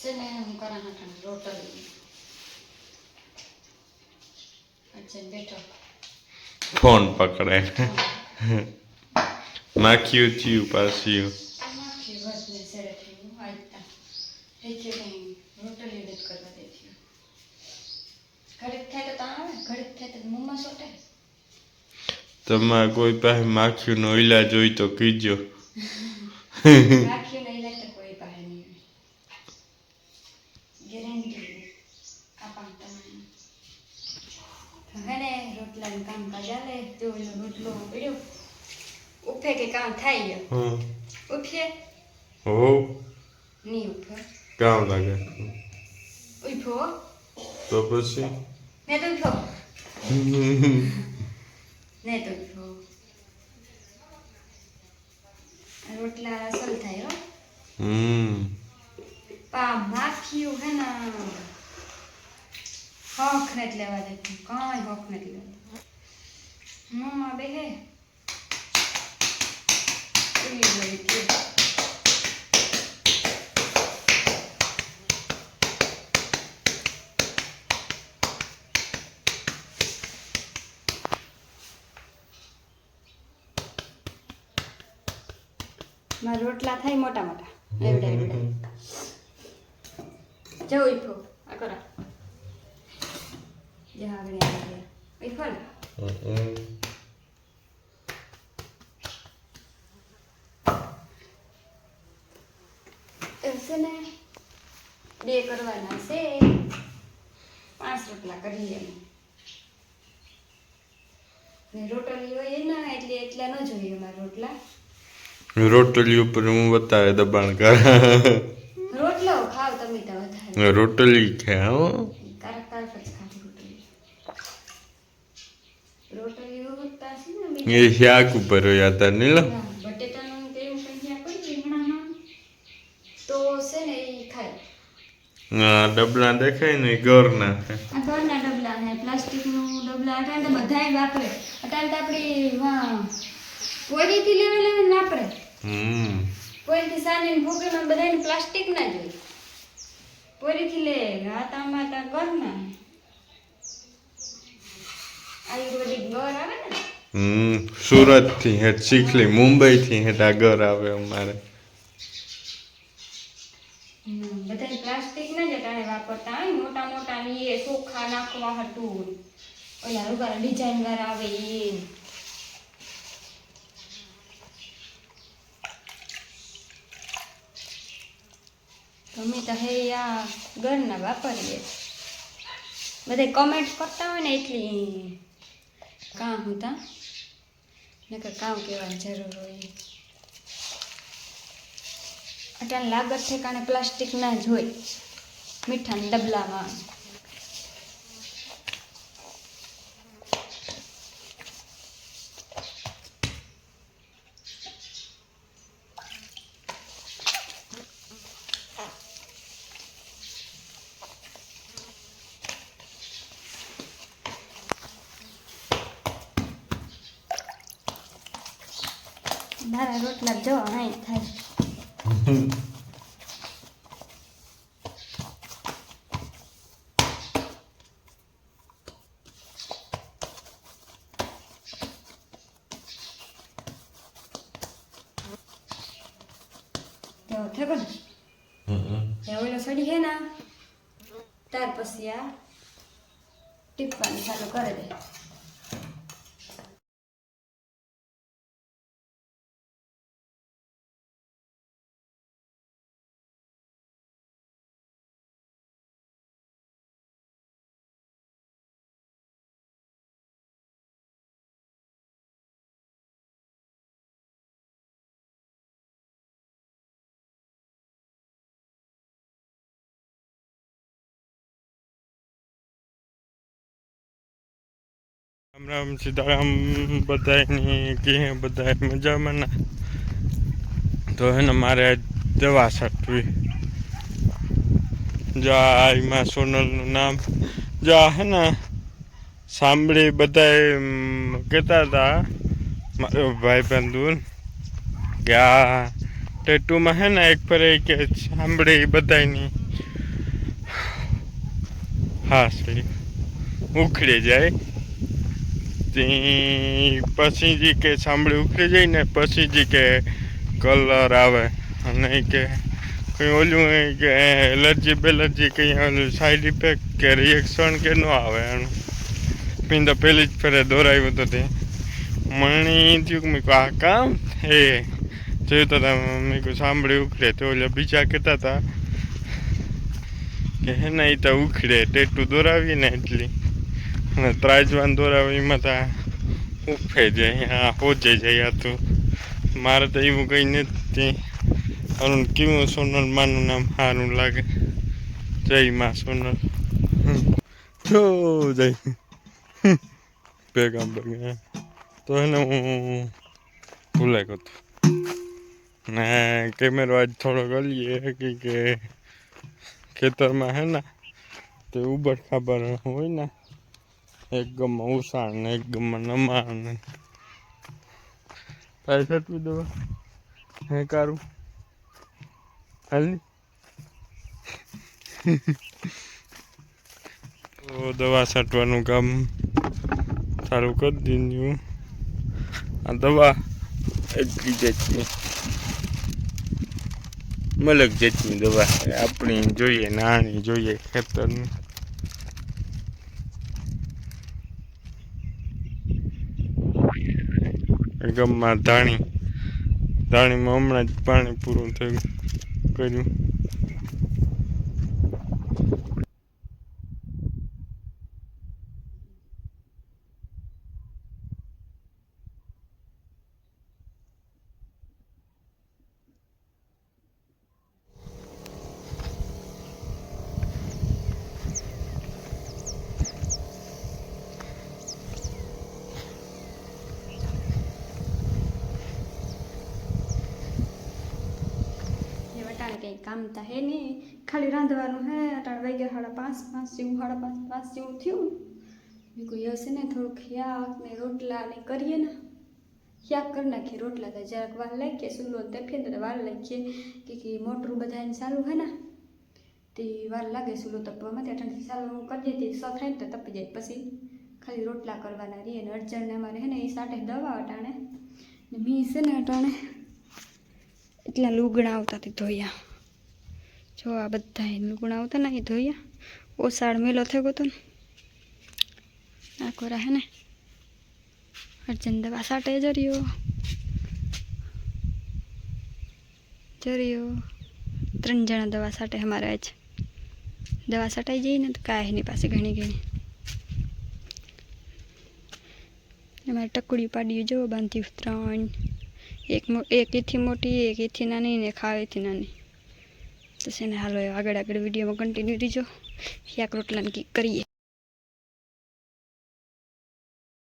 से ने हम करा हटन रोटली अच्छा बेटो फोन पकड़े नाख्યું થયું પાછું આનાથી વધને સેડે થયું આજતા એ કે નહીં રોટલી રેડ કરવા દે થયું ઘડીક થાય તો આવે ઘડીક થાય તો મુંમાં સોટે તમારે કોઈ પાસે માખ્યુંનો ઈલાજ હોય તો કીજો માખ્યુંનો ઈલાજ તો કોઈ પાસે નહીં ગેરંટી આપણ તમને હને રોટલાનું કામ કાજાલે તો રોટલો પડ્યો ઉઠે કે કામ થાય ગયો ઉઠે હો નહીં ઉઠે કામ લાગે ઉઠો તો પછી ને તો ઉઠો ને તો ઉઠો રોટલા અસલ થાય હો પા માખ્યું હે ના હોખ નથી લેવા દેતું કાંઈ હોખ નથી લેવા મમ્મા બે હે મારા રોટલા થાય મોટા મોટા એવડા એવડા જાઓ ઈફો આ કરો જા આગળ આગળ ઈફો ને ऐसे ने બે કરવાના છે 5 રોટલા કરી લેવાનું ને રોટલી હોય એના એટલે એટલા ન જોઈએ અમારા રોટલા રોટલી ઉપર હું બતાવે દબાણ કર રોટલો ખાવ તમે તો વધારે રોટલી ખાઓ કારક કારક જ ખાવ રોટલી ઉગતા છે ને એ શાક ઉપર હોય હતા નીલો બટેટાનું તેલ કંઈયા કરી રીંગણાનું તો છે ને એ ખાય ડબલા દેખાય ને ઘરના આ ઘરના ડબલા ને પ્લાસ્ટિકનું ડબલા અટાણે તો બધાય વાપરે અટાણે તો આપણી પોરીથી લેવા વાપરે પોરીથી સાની ભૂગીમાં બધાને પ્લાસ્ટિક ના જોઈએ પોરીથી લે હાથામાં તા ઘરના આયુર્વેદિક ઘર આવે ને સુરત થી હેઠ શીખલી મુંબઈ થી હેઠ આ ઘર આવે અમારે બધાને પ્લાસ્ટિક ના જ અટાણે વાપરતા હોય મોટા મોટા ને એ ચોખા નાખવા હતું ઓલા રૂગા ડિઝાઇન વાળા આવે એ અમે તો હે આ ઘરના વાપરીએ બધા કમેન્ટ કરતા હોય ને એટલી કામ હતા નકર કામ કહેવાની જરૂર હોય અટાણ લાગત ઠેકાણે પ્લાસ્ટિક ના જ હોય મીઠાના ડબલામાં મારા રોટલા જો અહીં થાય તો થકો ને ઓલો સડી હે ના ત્યાર પછી આ ટીપવાનું ચાલુ કરી દે રામ રામ સીતારામ બધાની કે બધા મજામાં ના તો હે ને મારે દવા છાંટવી જા એમાં સોનલનું નામ જા હે ને સાંભળી બધા કહેતા હતા મારો ભાઈ બંધુ કે આ ટેટુમાં હે ને એક ફરે કે સાંભળી બધાની હાસળી ઉખડી જાય તે પછી જે કે સાંભળી ઉખડી જાય ને પછી જે કે કલર આવે અને કે કંઈ ઓલું કે એલર્જી બેલર્જી કંઈ ઓલું સાઈડ ઇફેક્ટ કે રિએક્શન કે ન આવે એનું મેં તો પહેલી જ ફેરે દોરાવ્યું હતું તે મને થયું કે મેં કહું આ કામ એ જોયું તો મેં કહું સાંભળી ઉખડે તો ઓલા બીજા કહેતા હતા કે હે ને એ તો ઉખડે ટેટું દોરાવીએ ને એટલી અને ત્રાજવાન દોરાવે એમાં તો ઉફે જાય આ હોજે જાય આ તો મારે તો એવું કંઈ નથી અરુણ કેવું સોનલ માનું નામ સારું લાગે જય માં સોનલ જો જય ભેગા ભેગા તો એને હું ભૂલાઈ ગયો ને કેમેરો આજ થોડો ગલીએ કે ખેતરમાં હે ને તે ઉબડ ખાબર હોય ને એક ગમમાં ઉષાણ ને એક ગમમાં નમાણ ને તારે છટવી દેવા હે કારું હાલની તો દવા છાંટવાનું કામ ચાલુ કરી દીધું આ દવા એટલી જાતની મલક જાતની દવા આપણી જોઈએ નાની જોઈએ ખેતરની ગામમાં ધાણીમાં હમણાં જ પાણી પૂરું થયું કર્યું કંઈ કામ તા હે નહીં ખાલી રાંધવાનું હે અટાણે વાગ્યા 5:30 જેવું 5:30 જેવું થયું મેં કોઈ હશે ને થોડુંક શાક ને રોટલા ને કરીએ ને શાક કરી નાખીએ રોટલા તો જરાક વાર લાગીએ સુલો તપીએ તો વાર લાગીએ કે મોટરું બધાને ચાલુ હે ને તે વાર લાગે સુલો તપવામાં તે અટાણેથી ચાલુ કરી દઈએ સો થાય ને તો તપી જાય પછી ખાલી રોટલા કરવાના રહીએ ને અડચણને અમારે હે ને એ સાટે દવા અટાણે ને મી છે ને અટાણે એટલા લુગણા આવતાથી ધોયા જો આ બધા લુગણા આવતા ને એ ધોયા ઓસાડ મેલો થયો હતો ને આ કોરા હે ને અર્જન દવા સાટે જર્યો 3 જણા દવા સાટે અમારે આજ દવા સાટાઈ જઈ ને તો કાંઈ એની પાસે ઘણી અમારે ટકડી પાડ્યું જો બાંધ્યું 3 એક એથી મોટી એક એથી નાની ને ખાવેથી નાની તો છે ને હાલો આગળ વિડીયોમાં કન્ટિન્યુ રહીજો શાક રોટલાને કરીએ